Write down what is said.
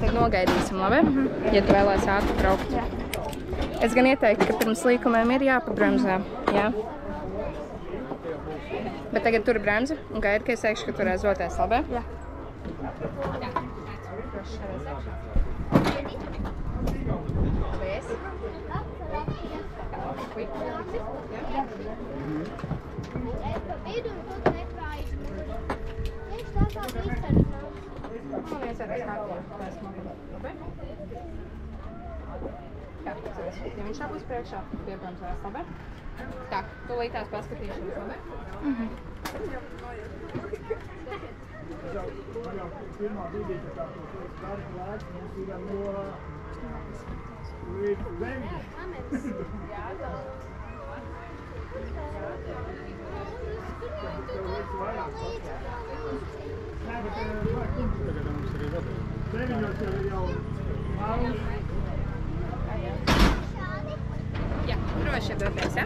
Tad nogaidīsim, labi? Ja tu vēlēsi ātri braukt. Jā. Es gan ieteiktu, ka pirms līkumiem ir jāpabremzē, jā? Bet tagad tur ir bremze un gaidi, ka es teikšu, ka tur aizvoties, labi? Jā. Ja viņš būs priekšā, piebremzēs, labi? Tā, tu līdz paskatīšanas, labi? Pirmā brīdī, kad tā starta laiks, mums ir no Zemes. Nē, bet vajag kungs tagad mums arī vadīt. 9 jau mālus. Jā, droši doties, ja?